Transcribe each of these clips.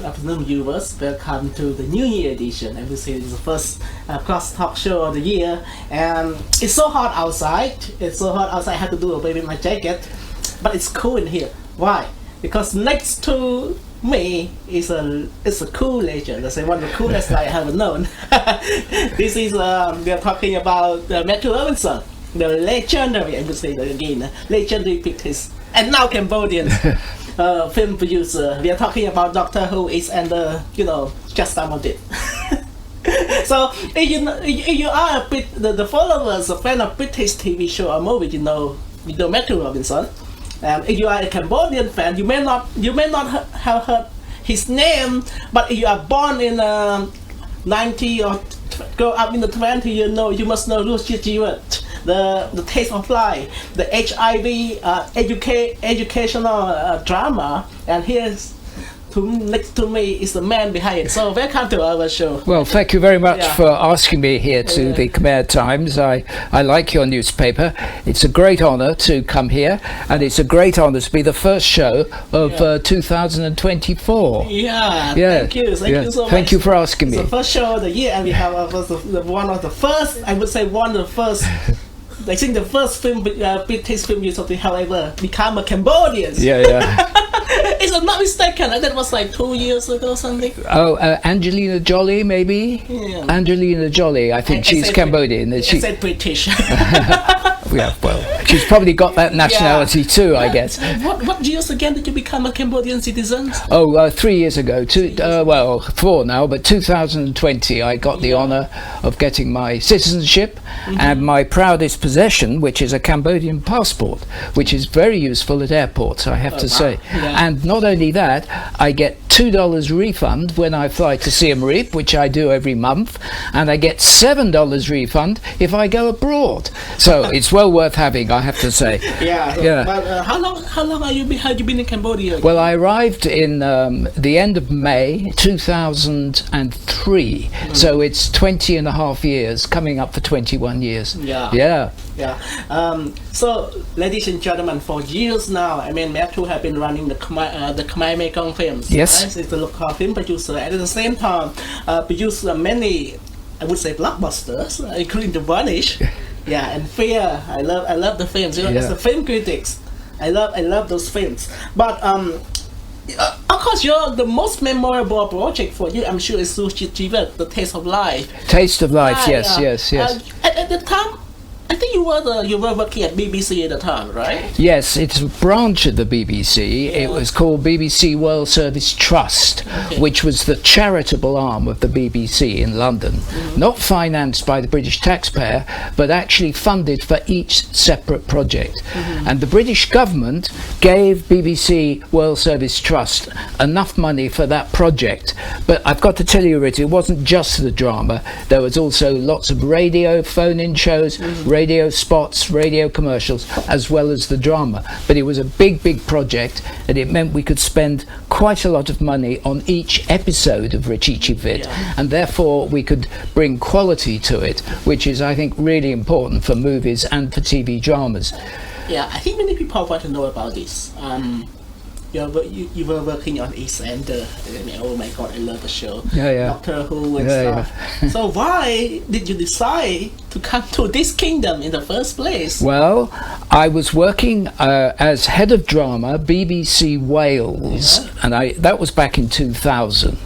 afternoon, viewers. Welcome to the New Year edition. And this is the first cross talk show of the year. And it's so hot outside. I have to do away with my jacket, but it's cool in here. Why? Because next to me is a cool legend. That's one of the coolest I have known. This is we are talking about Matthew Robinson, the legendary. I would say that again, legendary pictist and now Cambodian film producer. We are talking about Doctor Who is and just some of it. So if you are a bit the followers, a fan of British TV show or movie, you know Matthew Robinson. If you are a Cambodian fan, you may not have heard his name, but if you are born in 90 or grow up in the 20, you must know Lucy Jiwet, the Taste of Life, the HIV educational drama, and here's next to me is the man behind it. So welcome to our show. Well, thank you very much for asking me here to the Khmer Times. I like your newspaper. It's a great honour to come here, and it's a great honour to be the first show of 2024. Thank you so much. Thank you for asking me. It's the first show of the year, and we have one of the first, I would say one of the first, I think the first film, British film you something, however, become a Cambodian. If I'm not mistaken, that was like 2 years ago or something. Oh, Angelina Jolie, maybe? Yeah. Angelina Jolie, I think she's Cambodian. I said British. Well, she's probably got that nationality too, I guess. What years again did you become a Cambodian citizen? 3 years ago. 4 now, but 2020 I got the honour of getting my citizenship and my proudest possession, which is a Cambodian passport, which is very useful at airports, I have to say. And not only that, I get $2 refund when I fly to Siem Reap, which I do every month, and I get $7 refund if I go abroad. So it's well worth having, I have to say. But how long have you been in Cambodia? Well, I arrived in the end of May 2003, so it's 20 and a half years, coming up for 21 years. So, ladies and gentlemen, for years now, Matthew have been running the Khmer Mekong films. Yes. Right? He's the local film producer, and at the same time, produced many, I would say, blockbusters, including The Vanish, and Fear. I love the films. As a film critics, I love those films. But of course, the most memorable project for you, I'm sure, is Sushi Jivet, The Taste of Life. Taste of Life, yes. At the time, I think you were working at BBC at the time, right? Yes, it's a branch of the BBC. It was called BBC World Service Trust, which was the charitable arm of the BBC in London. Not financed by the British taxpayer, but actually funded for each separate project. And the British government gave BBC World Service Trust enough money for that project. But I've got to tell you, Rit, it wasn't just the drama. There was also lots of radio phone-in shows, radio spots, radio commercials, as well as the drama. But it was a big project, and it meant we could spend quite a lot of money on each episode of Richichi Vit, and therefore we could bring quality to it, which is, I think, really important for movies and for TV dramas. I think many people want to know about this. You were working on EastEnder. Oh my God, I love the show. Doctor Who and stuff. So why did you decide to come to this kingdom in the first place? Well, I was working as head of drama, BBC Wales, and that was back in 2000.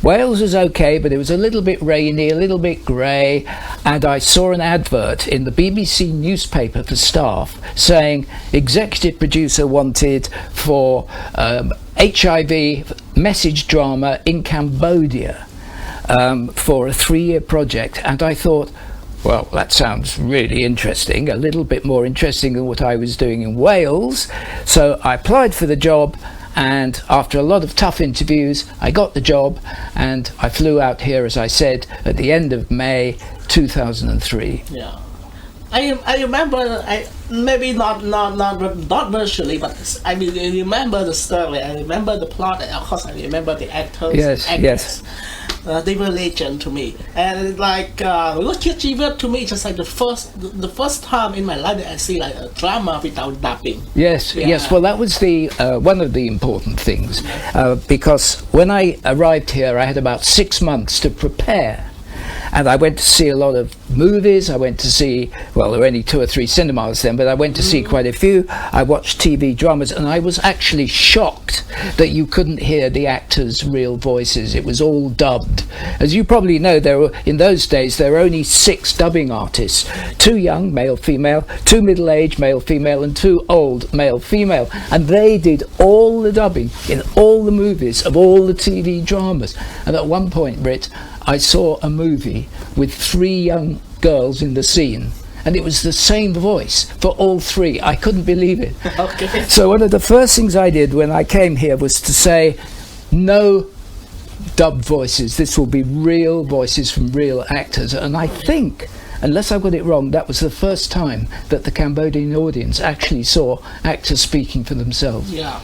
Wales was okay, but it was a little bit rainy, a little bit grey, and I saw an advert in the BBC newspaper for staff saying executive producer wanted for HIV message drama in Cambodia for a 3-year project, and I thought, well, that sounds really interesting, a little bit more interesting than what I was doing in Wales. So I applied for the job, and after a lot of tough interviews, I got the job, and I flew out here, as I said, at the end of May 2003. I remember, maybe not virtually, but I remember the story. I remember the plot, and of course I remember the actors. Yes. They were legend to me, and like to me, just like the first time in my life that I see like a drama without dubbing. Yes, Yeah. yes. Well, that was the one of the important things, because when I arrived here, I had about 6 months to prepare. And I went to see a lot of movies. I went to see, well, there were only 2 or 3 cinemas then, but I went to see quite a few. I watched TV dramas, and I was actually shocked that you couldn't hear the actors' real voices. It was all dubbed. As you probably know, in those days, there were only 6 dubbing artists. 2 young, male, female, 2 middle-aged, male, female, and 2 old, male, female. And they did all the dubbing in all the movies of all the TV dramas. And at one point, Britt, I saw a movie with 3 young girls in the scene, and it was the same voice for all 3. I couldn't believe it. Okay. So one of the first things I did when I came here was to say, no dubbed voices. This will be real voices from real actors. And I think, unless I got it wrong, that was the first time that the Cambodian audience actually saw actors speaking for themselves. Yeah.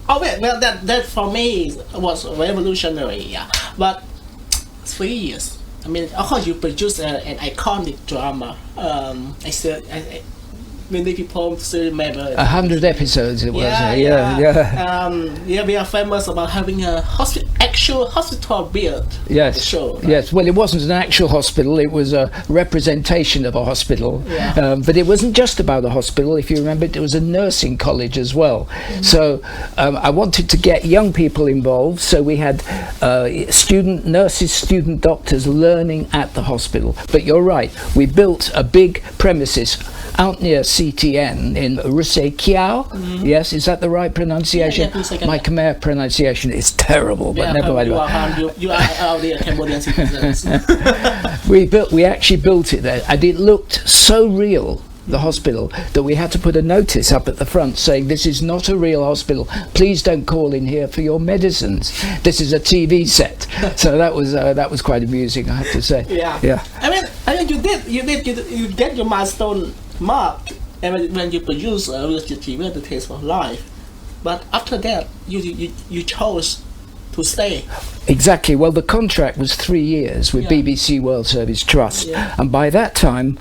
Oh well, that for me was revolutionary. Yeah, but 3 years. I mean, of course, you produce an iconic drama. Many people still remember. 100 episodes it was. Yeah, we are famous about having a actual hospital built. Yes. Show. Right? Yes. Well, it wasn't an actual hospital. It was a representation of a hospital. Yeah. But it wasn't just about a hospital. If you remember, it was a nursing college as well. So I wanted to get young people involved. So we had student nurses, student doctors learning at the hospital. But you're right. We built a big premises out near CTN in Rusay Kiao. Yes, is that the right pronunciation? Yeah, my Khmer pronunciation is terrible, but never mind. You are out there, Cambodian citizens. We actually built it there, and it looked so real, the hospital, that we had to put a notice up at the front saying, this is not a real hospital, please don't call in here for your medicines, this is a TV set. So that was quite amusing, I have to say. Yeah. I mean you get your milestone marked, and when you produce reality TV, The Taste of Life, but after that you chose to stay. Exactly. Well, the contract was 3 years with BBC World Service Trust, and by that time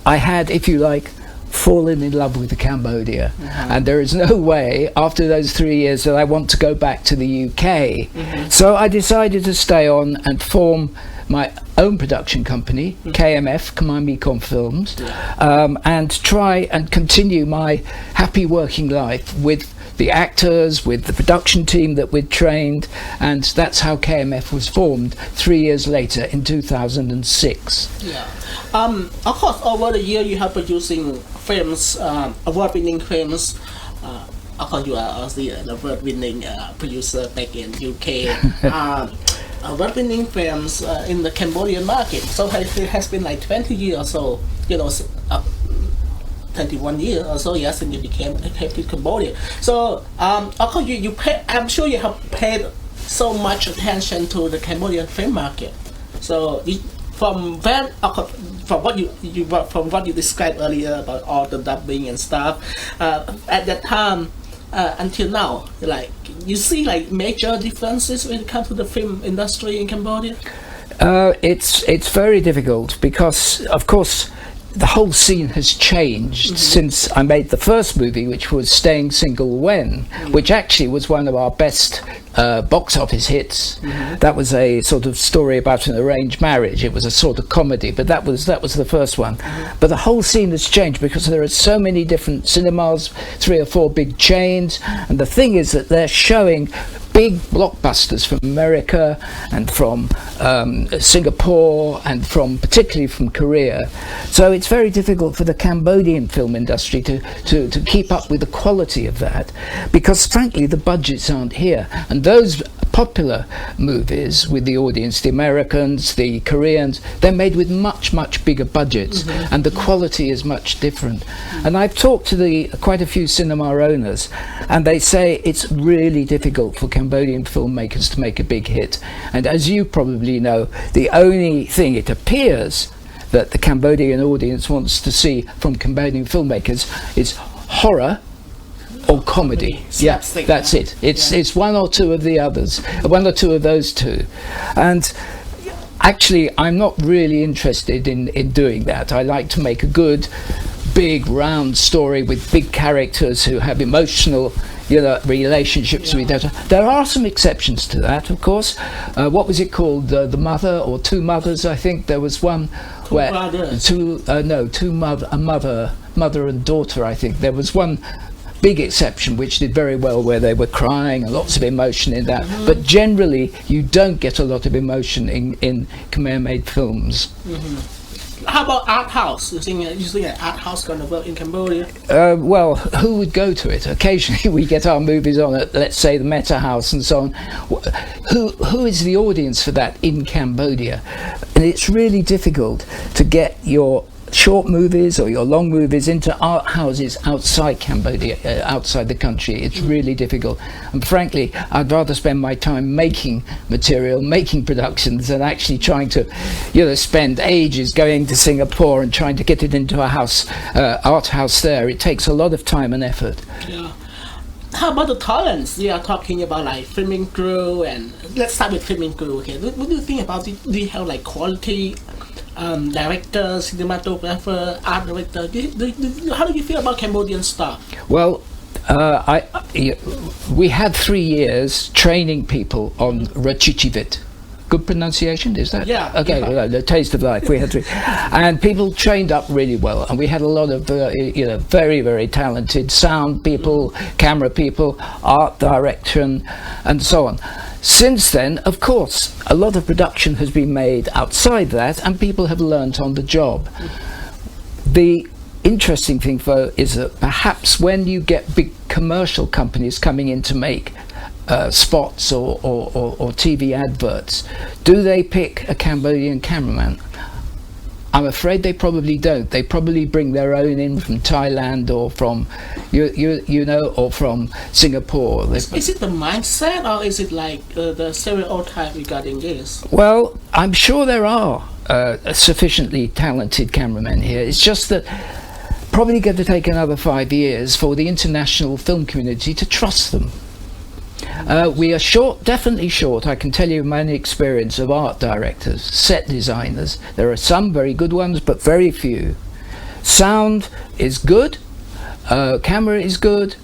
I had, if you like, fallen in love with Cambodia, and there is no way after those 3 years that I want to go back to the UK. So I decided to stay on and form my own production company, KMF, Khmer Mekong Films, and try and continue my happy working life with the actors, with the production team that we'd trained, and that's how KMF was formed 3 years later in 2006. Yeah. Of course, over the year you have producing films, award-winning films. Of course, you are also an award-winning producer back in UK. Award-winning films in the Cambodian market. So it has been like 20 years or so, 21 years or so, yes, and you came to Cambodia. So, of course, I'm sure you have paid so much attention to the Cambodian film market. So, from what you described earlier about all the dubbing and stuff, at that time until now, like you see like major differences when it comes to the film industry in Cambodia. It's very difficult because, of course, the whole scene has changed since I made the first movie, which was Staying Single When, which actually was one of our best box office hits. That was a sort of story about an arranged marriage. It was a sort of comedy, but that was the first one. But the whole scene has changed because there are so many different cinemas, 3 or 4 big chains, and the thing is that they're showing big blockbusters from America and from Singapore and particularly from Korea. So it's very difficult for the Cambodian film industry to keep up with the quality of that, because frankly the budgets aren't here, and those popular movies with the audience, the Americans, the Koreans, they're made with much bigger budgets, and the quality is much different. And I've talked to quite a few cinema owners, and they say it's really difficult for Cambodian filmmakers to make a big hit. And as you probably know, the only thing it appears that the Cambodian audience wants to see from Cambodian filmmakers is horror, or comedy. Yeah, that's it. It's one or two of the others, one or two of those two, and actually I'm not really interested in doing that. I like to make a good, big, round story with big characters who have emotional, relationships with each other. There are some exceptions to that, of course. What was it called? The Mother, or Two Mothers, I think. There was one where mother and daughter, I think. There was one big exception which did very well, where they were crying and lots of emotion in that. But generally, you don't get a lot of emotion in Khmer-made films. How about art house? You think an art house going to work in Cambodia? Well, who would go to it? Occasionally we get our movies on at, let's say, the Meta House and so on. Who is the audience for that in Cambodia? And it's really difficult to get your short movies or your long movies into art houses outside Cambodia, outside the country. It's really difficult, and frankly I'd rather spend my time making material, making productions, than actually trying to spend ages going to Singapore and trying to get it into a house, art house there. It takes a lot of time and effort. How about the talents? We are talking about like filming crew, and let's start with filming crew. Okay, what do you think about it? Do you have like quality director, cinematographer, art director? How do you feel about Cambodian staff? Well, we had 3 years training people on Rachichivit. Good pronunciation, is that? Yeah. Okay, yeah. Well, the taste of life. We had 3, and people trained up really well, and we had a lot of very, very talented sound people, camera people, art direction, and so on. Since then, of course, a lot of production has been made outside that, and people have learnt on the job. The interesting thing, though, is that perhaps when you get big commercial companies coming in to make spots or TV adverts, do they pick a Cambodian cameraman? I'm afraid they probably don't. They probably bring their own in from Thailand or from, or from Singapore. Is it the mindset, or is it like the stereotype regarding this? Well, I'm sure there are sufficiently talented cameramen here. It's just that probably going to take another 5 years for the international film community to trust them. We are short, definitely short, I can tell you my own experience, of art directors, set designers. There are some very good ones, but very few. Sound is good, camera is good.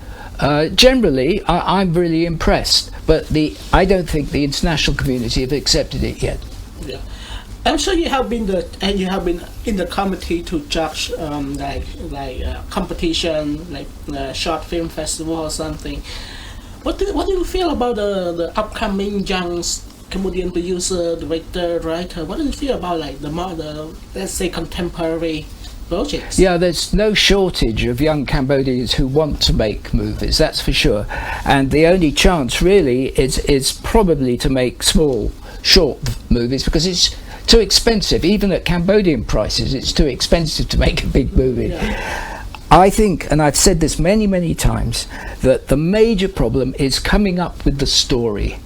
Generally, I'm really impressed, but I don't think the international community have accepted it yet. Yeah. I'm sure you have been in the committee to judge competition, like short film festival or something. What do you feel about the upcoming young Cambodian producer, director, writer? What do you feel about like the let's say contemporary projects? Yeah, there's no shortage of young Cambodians who want to make movies, that's for sure. And the only chance really is probably to make small, short movies, because it's too expensive. Even at Cambodian prices, it's too expensive to make a big movie. Yeah. I think, and I've said this many, many times, that the major problem is coming up with the story.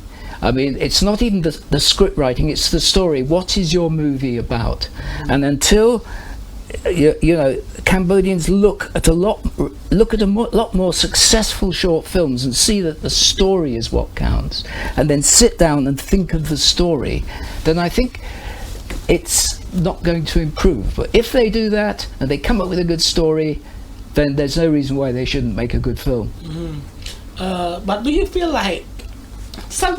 I mean, it's not even the script writing, it's the story. What is your movie about? And until Cambodians look at a lot more successful short films and see that the story is what counts, and then sit down and think of the story, then I think it's not going to improve. But if they do that and they come up with a good story, then there's no reason why they shouldn't make a good film. But do you feel like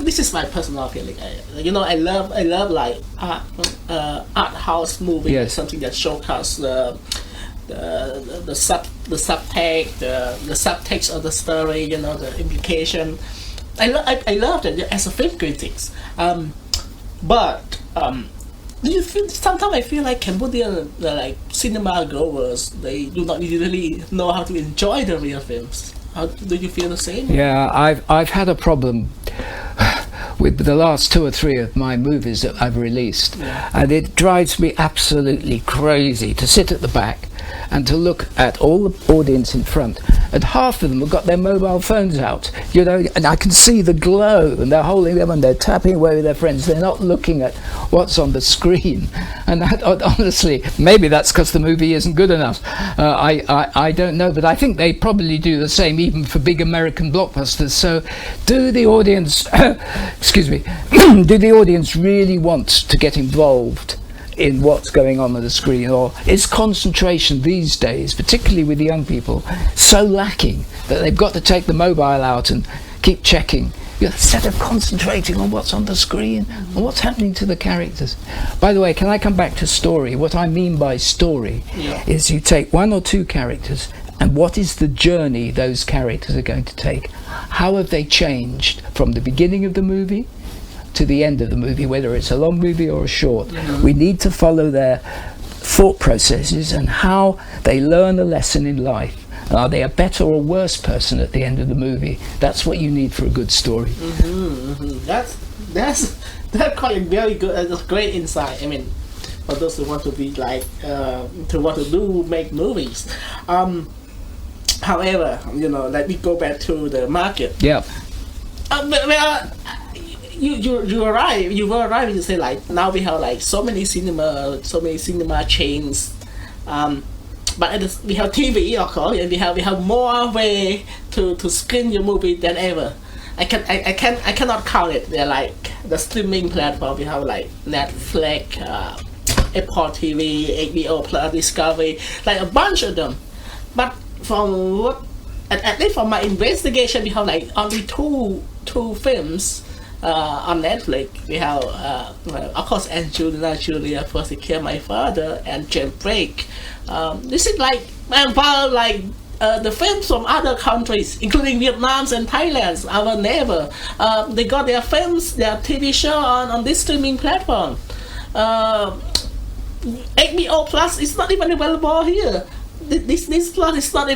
this is my personal feeling? I love like art house movies. Yes. Something that showcases the subtext of the story. The implication. I love that as a film critics. But do you feel, sometimes I feel like Cambodian like cinema goers, they do not really know how to enjoy the real films. Do you feel the same? Yeah, I've had a problem with the last 2 or 3 of my movies that I've released, and it drives me absolutely crazy to sit at the back and to look at all the audience in front, and half of them have got their mobile phones out, you know, and I can see the glow, and they're holding them and they're tapping away with their friends. They're not looking at what's on the screen, and that, honestly, maybe that's because the movie isn't good enough. I don't know, but I think they probably do the same even for big American blockbusters. So do the audience excuse me do the audience really want to get involved in what's going on the screen, or is concentration these days, particularly with the young people, so lacking that they've got to take the mobile out and keep checking instead of concentrating on what's on the screen and what's happening to the characters? By the way, can I come back to story? What I mean by story is you take one or two characters, and what is the journey those characters are going to take? How have they changed from the beginning of the movie to the end of the movie, whether it's a long movie or a short? We need to follow their thought processes and how they learn a lesson in life. Are they a better or worse person at the end of the movie? That's what you need for a good story. That's quite very good. That's great insight. I mean, for those who want to be like make movies. However, you know, let me go back to the market. Yeah. You were right. You were right when you say like now we have like so many cinema chains, but we have TV, of course, and we have more way to screen your movie than ever. I cannot count it. They're like the streaming platform. We have like Netflix, Apple TV, HBO Plus, Discovery, like a bunch of them. But from what, at least from my investigation, we have like only two films on Netflix. We have, of course, Angelina Jolie, First Kill My Father, and Jailbreak. This is like, the films from other countries, including Vietnam and Thailand, our neighbor. They got their films, their TV show on this streaming platform. HBO Plus is not even available here. This Plus is not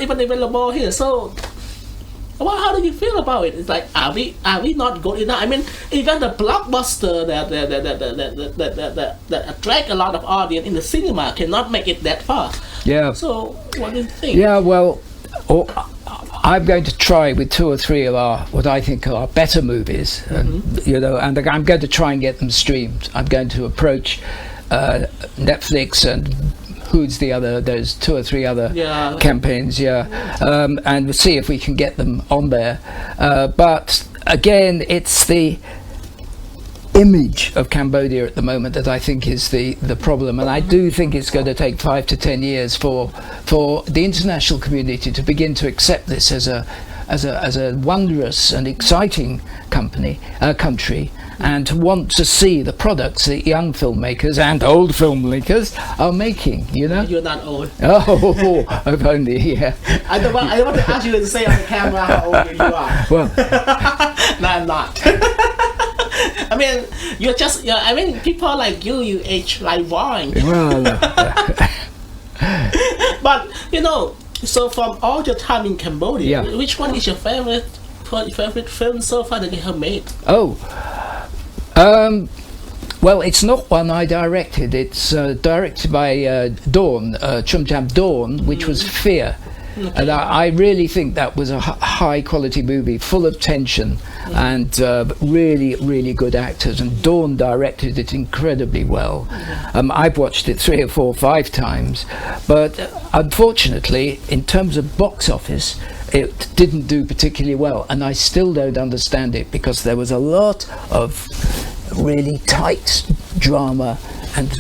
even available here. So, how do you feel about it? It's like, are we not good enough? I mean, even the blockbuster that attract a lot of audience in the cinema cannot make it that far. Yeah. So, what do you think? Yeah, well, I'm going to try with two or three of what I think are better movies, and you know, and I'm going to try and get them streamed. I'm going to approach Netflix and who's the other? There's two or three other campaigns, and we'll see if we can get them on there. But again, it's the image of Cambodia at the moment that I think is the problem, and I do think it's going to take 5 to 10 years for the international community to begin to accept this as a wondrous and exciting country, and to want to see the products that young filmmakers and old filmmakers are making, you know? You're not old. Oh, if only, yeah. I don't want to ask you to say on the camera how old you are. Well. No, I'm not. I mean, you're just, I mean, people like you age like wine. Well, But, you know, so from all your time in Cambodia, which one is your favorite film so far that you have made? Well, it's not one I directed. It's directed by Dawn, Chumjam Dawn, which was Fear. Okay. And I really think that was a high quality movie, full of tension and really, really good actors. And Dawn directed it incredibly well. I've watched it 3 or 4 or 5 times, but unfortunately, in terms of box office, it didn't do particularly well. And I still don't understand it, because there was a lot of really tight drama and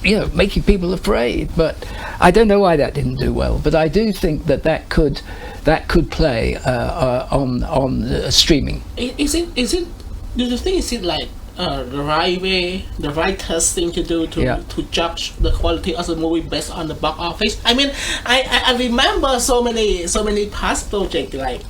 you know, making people afraid. But I don't know why that didn't do well. But I do think that could play on streaming. Is it? Do you think is it like the right way, the right testing to do to judge the quality of the movie based on the box office? I mean, I remember so many past projects like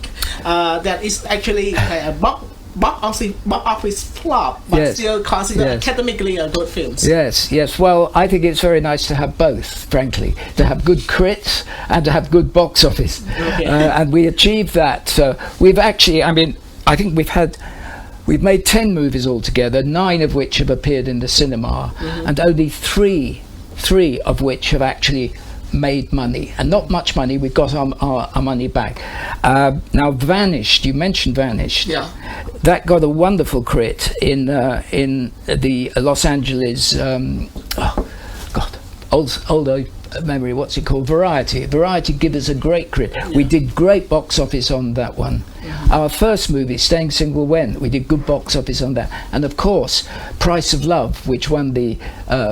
that is actually a box office flop, but still considered academically a good films. Yes. Well, I think it's very nice to have both, frankly, to have good crits and to have good box office. Okay. And we achieved that. So we've actually, I mean, I think we've made 10 movies altogether, 9 of which have appeared in the cinema, and only 3 3 of which have actually made money, and not much money. We've got our money back. Now, Vanished, you mentioned Vanished. Yeah. That got a wonderful crit in the Los Angeles, old memory, what's it called? Variety give us a great crit. Yeah. We did great box office on that one. Mm-hmm. Our first movie, Staying Single When, we did good box office on that. And of course, Price of Love, which won the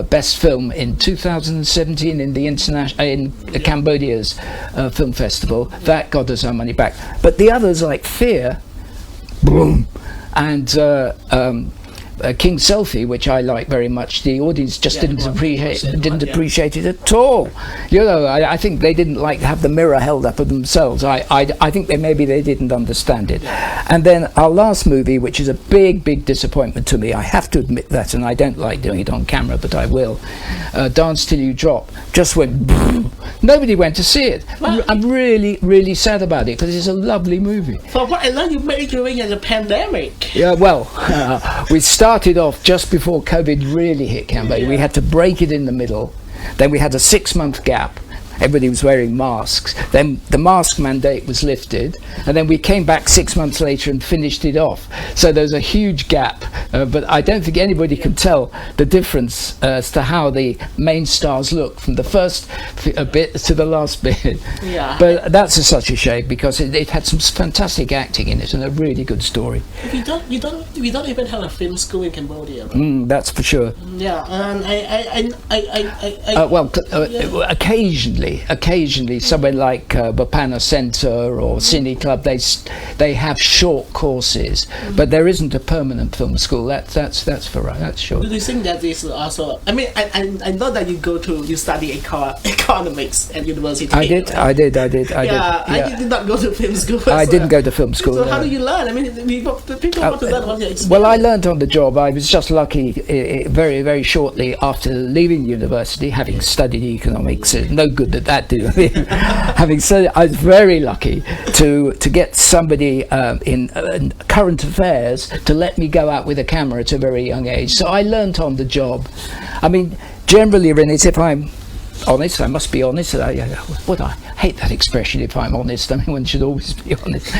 best film in 2017 in the Cambodia's film festival, that got us our money back. But the others, like Fear, boom, and King Selfie, which I like very much, the audience just didn't appreciate it at all. You know, I think they didn't like to have the mirror held up of themselves. I think maybe they didn't understand it. And then our last movie, which is a big disappointment to me, I have to admit that, and I don't like doing it on camera, but I will. Dance Till You Drop just went boom. Nobody went to see it. I'm really sad about it, because it's a lovely movie. For what I learned, you made it during the pandemic. Yeah, well, we started off just before COVID really hit Cambodia. We had to break it in the middle. Then we had a 6-month gap. Everybody was wearing masks. Then the mask mandate was lifted, and then we came back 6 months later and finished it off. So there's a huge gap, but I don't think anybody can tell the difference as to how the main stars look from the first bit to the last bit. Yeah. But that's such a shame, because it had some fantastic acting in it and a really good story. We don't even have a film school in Cambodia. That's for sure. Yeah, and occasionally somewhere like Bapana Centre or Cine Club, they have short courses, but there isn't a permanent film school. That's sure. Do you think that is also? I mean, I know that you study economics at university. I did. I did not go to film school. I didn't go to film school. So how do you learn? I mean, people want to learn from your experience. Well, I learned on the job. I was just lucky. Very shortly after leaving university, having studied economics, no good that do. Having said it, I was very lucky to get somebody in current affairs to let me go out with a camera at a very young age. So I learnt on the job. I mean, generally, Rinith, if I'm honest, I must be honest. I hate that expression, if I'm honest. I mean, one should always be honest.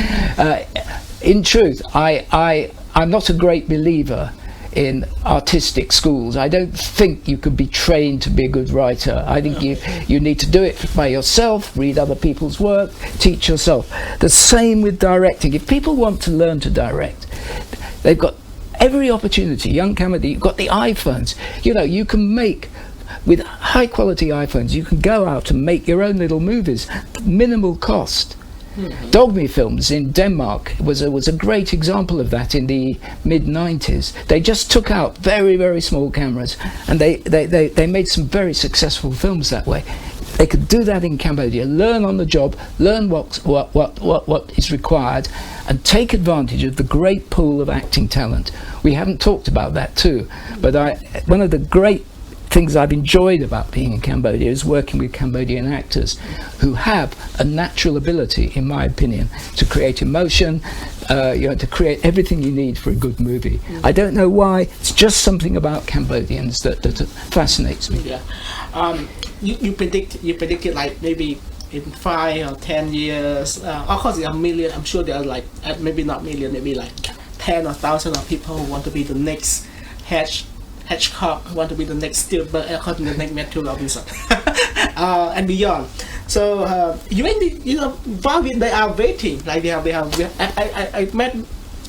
In truth, I'm not a great believer in artistic schools. I don't think you could be trained to be a good writer. I think you need to do it by yourself, read other people's work, teach yourself. The same with directing. If people want to learn to direct, they've got every opportunity. Young Cambodia, you've got the iPhones. You know, you can make, with high quality iPhones, you can go out and make your own little movies, minimal cost. Dogme Films in Denmark was a great example of that in the mid-90s. They just took out very small cameras, and they made some very successful films that way. They could do that in Cambodia, learn on the job, learn what is required, and take advantage of the great pool of acting talent. We haven't talked about that too, but one of the great things I've enjoyed about being in Cambodia is working with Cambodian actors who have a natural ability, in my opinion, to create emotion, to create everything you need for a good movie. I don't know why. It's just something about Cambodians that fascinates me. Yeah. You predicted like maybe in 5 or 10 years. Of course, there are million. I'm sure there are like maybe not million, maybe like 10 or 1,000 of people who want to be the next Hitchcock, want to be the next Spielberg, according to the next Matthew Robinson, and beyond. So while they are waiting, like I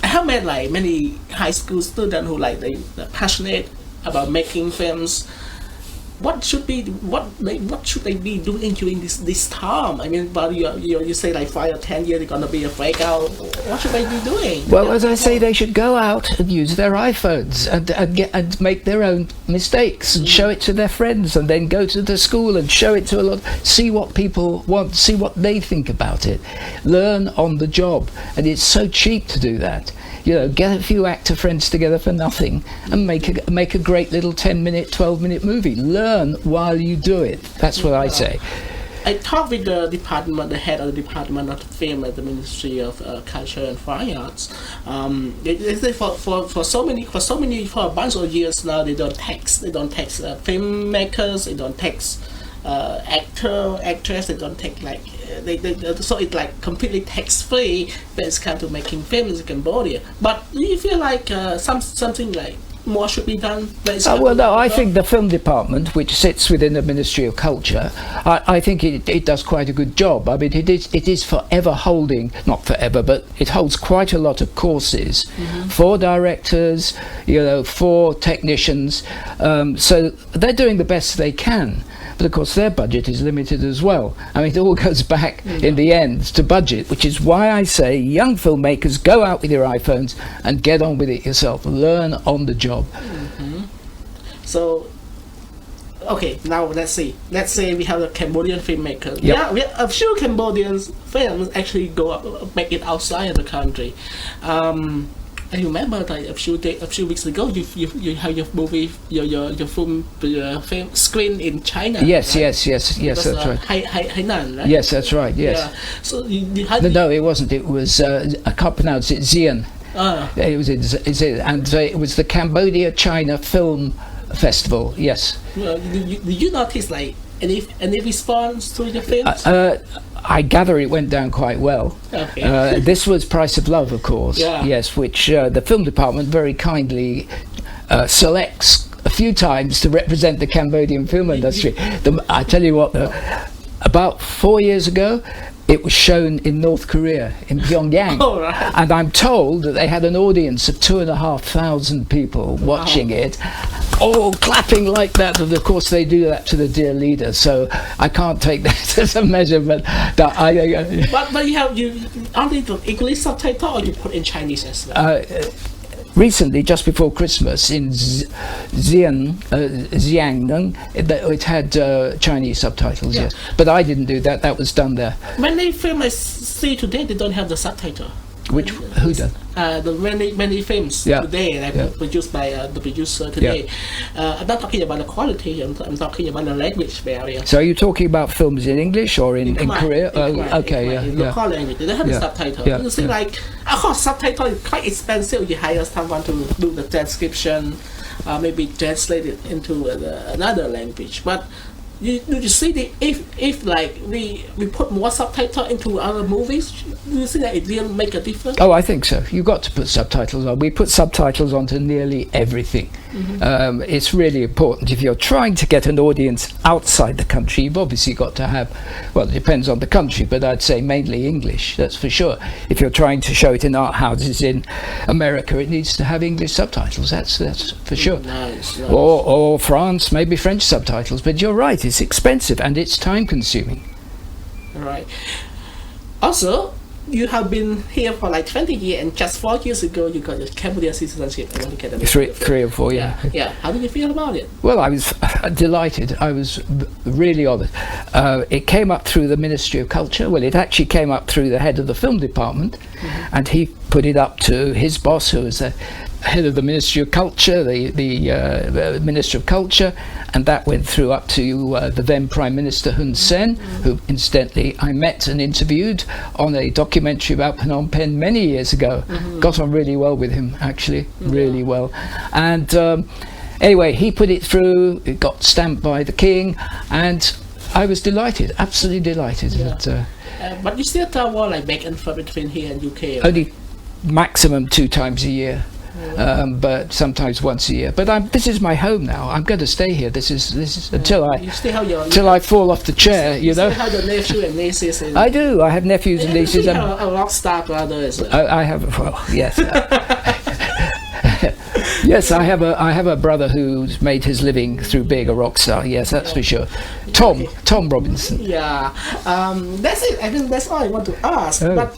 have met like many high school students who they're passionate about making films. What should they be doing during this time? I mean, but you say like 5 or 10 years they're gonna be a breakout. What should they be doing? Well, as I say, they should go out and use their iPhones and make their own mistakes and show it to their friends, and then go to the school and show it to a lot. See what people want, see what they think about it. Learn on the job, and it's so cheap to do that. You know, get a few actor friends together for nothing and make a great little 10-minute, 12-minute movie. Learn while you do it. That's what I say. I talked with the department, the head of the department of film at the Ministry of Culture and Fine Arts. They say for a bunch of years now they don't tax filmmakers, they don't tax actress, they don't take so it's like completely tax free when it's come to making films in Cambodia. But do you feel like something like more should be done? Well, no, I think the film department, which sits within the Ministry of Culture, I think it does quite a good job. I mean, it is forever holding, not forever, but it holds quite a lot of courses for directors, for technicians. So they're doing the best they can. But of course their budget is limited as well. I mean, it all goes back in the end to budget, which is why I say young filmmakers, go out with your iPhones and get on with it yourself. Learn on the job. So, okay, now let's see. Let's say we have a Cambodian filmmaker. Yep. We have a few Cambodian films actually make it outside of the country. I remember like a few weeks ago, you have your movie, your film screen in China. Yes, right? yes, that's right. Hainan, right? Yes, that's right. Yes. Yeah. So no, it wasn't. It was I can't pronounce it. Xi'an. It was the Cambodia China Film Festival. Yes. Did you notice like any response to your films? I gather it went down quite well. Okay. This was Price of Love, of course. Yeah. Yes, which the film department very kindly selects a few times to represent the Cambodian film industry. I tell you what, about 4 years ago, it was shown in North Korea, in Pyongyang. Oh, right. And I'm told that they had an audience of 2,500 people watching it, all clapping like that. And of course they do that to the dear leader, so I can't take that as a measurement. But you only the English subtitle, or you put in Chinese as well? Recently, just before Christmas, in Xi'an, it had Chinese subtitles, yes. But I didn't do that, that was done there. Many films I see today, they don't have the subtitle. Who done? The many films today, produced by the producer today. I'm not talking about the quality, I'm talking about the language barrier. So are you talking about films in English or in Korea? In local language, they don't have the subtitle. You see, like, of course, subtitle is quite expensive. You hire someone to do the transcription, maybe translate it into another language. But you see, if like we put more subtitle into our movies, do you see that it will make a difference? Oh, I think so. You've got to put subtitles on. We put subtitles onto nearly everything. It's really important. If you're trying to get an audience outside the country, you've obviously got to have, well, it depends on the country, but I'd say mainly English, that's for sure. If you're trying to show it in art houses in America, it needs to have English subtitles, that's for sure. Nice. Or France, maybe French subtitles, but you're right, it's expensive and it's time consuming. Right. Also, you have been here for like 20 years, and just 4 years ago you got your Cambodia citizenship. I want to get a three or four, yeah. How did you feel about it? Well, I was delighted. I was really honoured. It came up through the Ministry of Culture. Well, it actually came up through the head of the film department, and he put it up to his boss, who was the head of the Ministry of Culture, the Minister of Culture, and that went through up to the then Prime Minister Hun Sen, who incidentally I met and interviewed on a documentary about Phnom Penh many years ago. Got on really well with him, actually, really well. And anyway, he put it through, it got stamped by the King, and I was delighted, absolutely delighted. But you still travel like back and forth between here and UK? Right? Only maximum 2 times a year. But sometimes once a year. But this is my home now. I'm going to stay here. This is until I fall off the chair. You know. You still have your nephew and nieces. I do. I have nephews and nieces. You have a rock star brother as well. I have. Well, yes. Yes, I have a brother who's made his living through being a rock star. Yes, that's for sure. Tom Robinson. Yeah. That's it. I think that's all I want to ask. But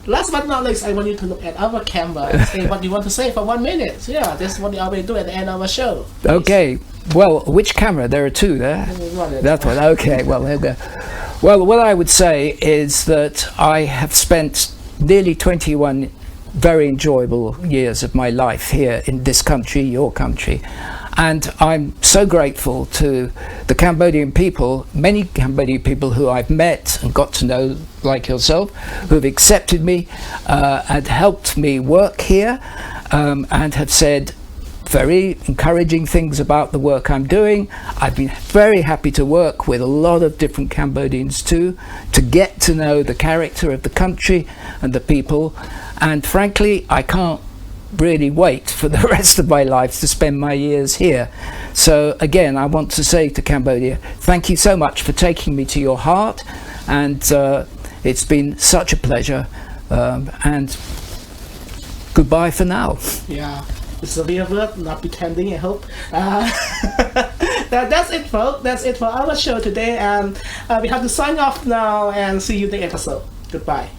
last but not least, I want you to look at our camera and say what you want to say for 1 minute. Yeah, that's what we always do at the end of our show. Please. Okay. Well, which camera? There are 2 there. That one. Okay. Well, there we go. Well, what I would say is that I have spent nearly 21 very enjoyable years of my life here in this country, your country, And I'm so grateful to the Cambodian people, many Cambodian people who I've met and got to know, like yourself, who have accepted me and helped me work here, and have said very encouraging things about the work I'm doing. I've been very happy to work with a lot of different Cambodians too, to get to know the character of the country and the people. And frankly, I can't really wait for the rest of my life to spend my years here. So again, I want to say to Cambodia, thank you so much for taking me to your heart, and it's been such a pleasure, and goodbye for now. Yeah, it's a real word, not pretending, I hope. That's it, folks. That's it for our show today, and we have to sign off now and see you in the episode. Goodbye.